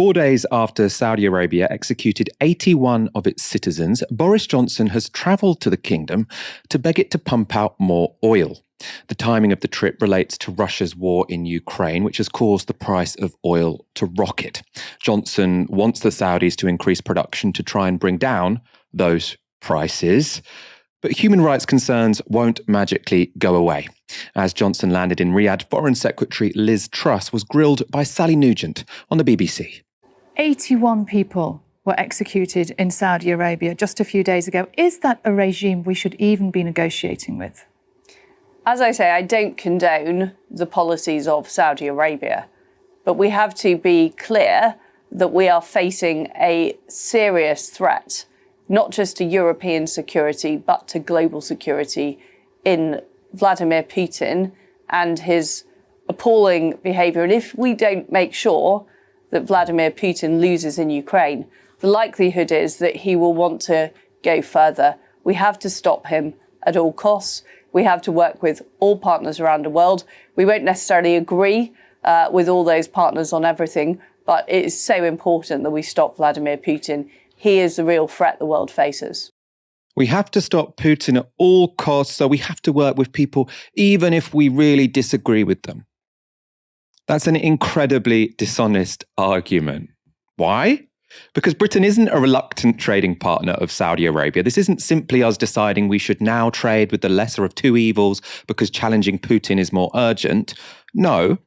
4 days after Saudi Arabia executed 81 of its citizens, Boris Johnson has travelled to the kingdom to beg it to pump out more oil. The timing of the trip relates to Russia's war in Ukraine, which has caused the price of oil to rocket. Johnson wants the Saudis to increase production to try and bring down those prices. But human rights concerns won't magically go away. As Johnson landed in Riyadh, Foreign Secretary Liz Truss was grilled by Sally Nugent on the BBC. 81 people were executed in Saudi Arabia just a few days ago. Is that a regime we should even be negotiating with? As I say, I don't condone the policies of Saudi Arabia, but we have to be clear that we are facing a serious threat, not just to European security, but to global security in Vladimir Putin and his appalling behaviour. And if we don't make sure that Vladimir Putin loses in Ukraine, the likelihood is that he will want to go further. We have to stop him at all costs. We have to work with all partners around the world. We won't necessarily agree with all those partners on everything, but it is so important that we stop Vladimir Putin. He is the real threat the world faces. We have to stop Putin at all costs, so we have to work with people even if we really disagree with them. That's an incredibly dishonest argument. Why? Because Britain isn't a reluctant trading partner of Saudi Arabia. This isn't simply us deciding we should now trade with the lesser of two evils because challenging Putin is more urgent. No,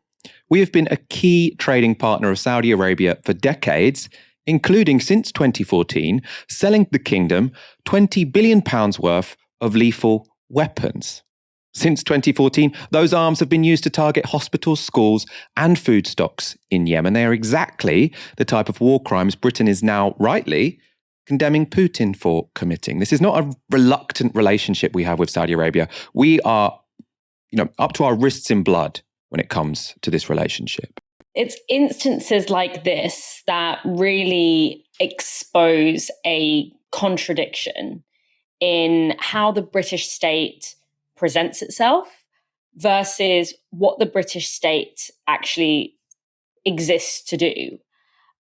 we have been a key trading partner of Saudi Arabia for decades, including since 2014, selling the kingdom £20 billion worth of lethal weapons. Since 2014, those arms have been used to target hospitals, schools, and food stocks in Yemen. They are exactly the type of war crimes Britain is now rightly condemning Putin for committing. This is not a reluctant relationship we have with Saudi Arabia. We are, up to our wrists in blood when it comes to this relationship. It's instances like this that really expose a contradiction in how the British state presents itself versus what the British state actually exists to do.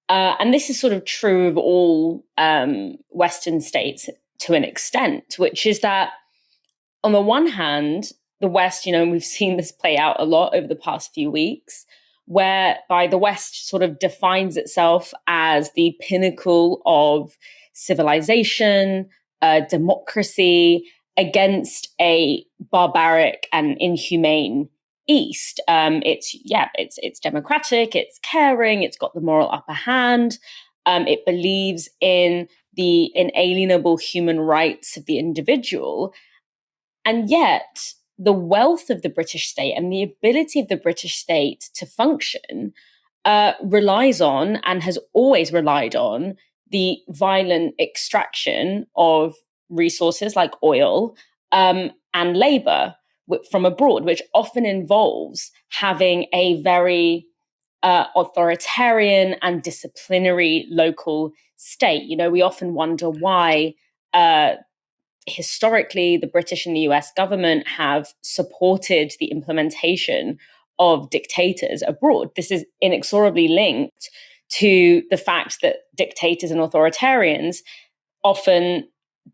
And this is sort of true of all Western states to an extent, which is that on the one hand, the West, and we've seen this play out a lot over the past few weeks, whereby the West sort of defines itself as the pinnacle of civilization, democracy, against a barbaric and inhumane East. It's democratic, it's caring, it's got the moral upper hand. It believes in the inalienable human rights of the individual. And yet, the wealth of the British state and the ability of the British state to function relies on, and has always relied on, the violent extraction of resources like oil and labor from abroad, which often involves having a very authoritarian and disciplinary local state. We often wonder why historically, the British and the US government have supported the implementation of dictators abroad. This is inexorably linked to the fact that dictators and authoritarians often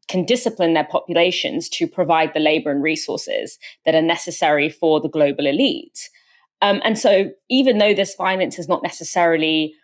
can discipline their populations to provide the labor and resources that are necessary for the global elite. And so even though this violence is not necessarily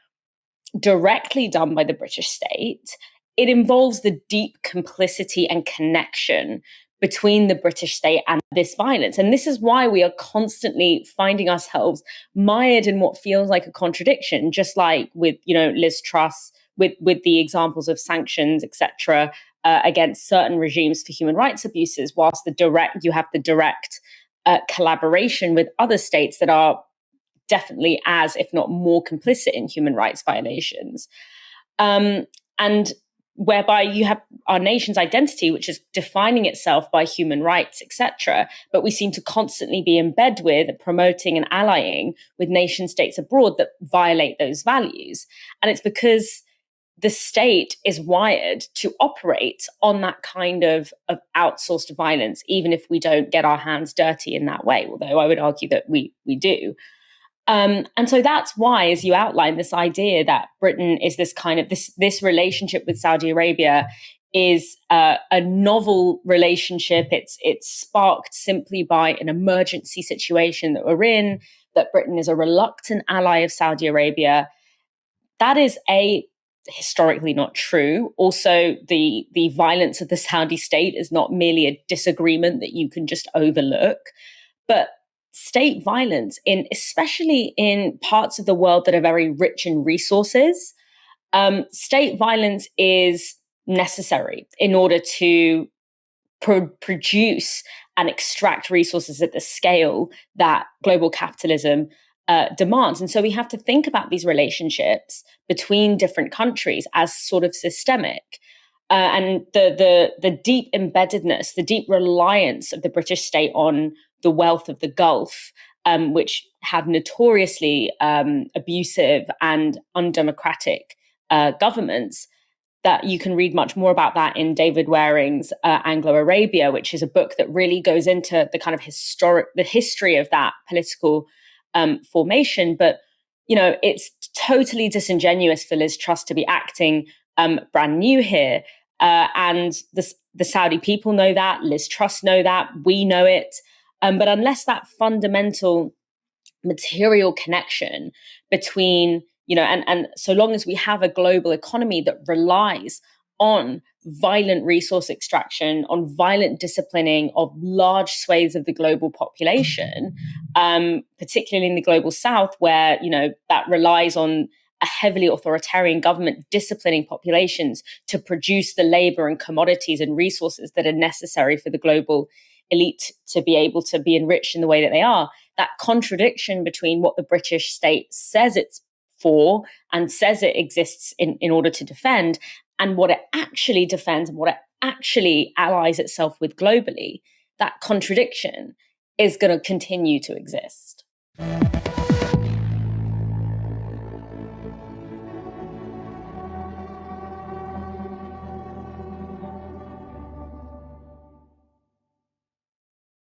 directly done by the British state, it involves the deep complicity and connection between the British state and this violence. And this is why we are constantly finding ourselves mired in what feels like a contradiction, just like with, Liz Truss, with the examples of sanctions, etc., against certain regimes for human rights abuses, whilst you have the direct collaboration with other states that are definitely as, if not more, complicit in human rights violations. And whereby you have our nation's identity, which is defining itself by human rights, etc. But we seem to constantly be in bed with, promoting and allying with nation states abroad that violate those values. And it's because the state is wired to operate on that kind of outsourced violence, even if we don't get our hands dirty in that way, although I would argue that we do. And so that's why, as you outline, this idea that Britain is this kind of this relationship with Saudi Arabia is a novel relationship. It's sparked simply by an emergency situation that we're in, that Britain is a reluctant ally of Saudi Arabia. That is historically not true. Also, the violence of the Saudi state is not merely a disagreement that you can just overlook, but state violence, especially in parts of the world that are very rich in resources, state violence is necessary in order to produce and extract resources at the scale that global capitalism demands. And so we have to think about these relationships between different countries as sort of systemic. And the deep embeddedness, the deep reliance of the British state on the wealth of the Gulf, which have notoriously abusive and undemocratic governments, that you can read much more about that in David Waring's Anglo-Arabia, which is a book that really goes into the kind of the history of that political formation. But, it's totally disingenuous for Liz Truss to be acting brand new here. And the Saudi people know that, Liz Truss know that, we know it. But unless that fundamental material connection between, and so long as we have a global economy that relies on violent resource extraction, on violent disciplining of large swathes of the global population, particularly in the global south, where, that relies on a heavily authoritarian government disciplining populations to produce the labor and commodities and resources that are necessary for the global elite to be able to be enriched in the way that they are. That contradiction between what the British state says it's for and says it exists in order to defend, and what it actually defends and what it actually allies itself with globally, that contradiction is going to continue to exist.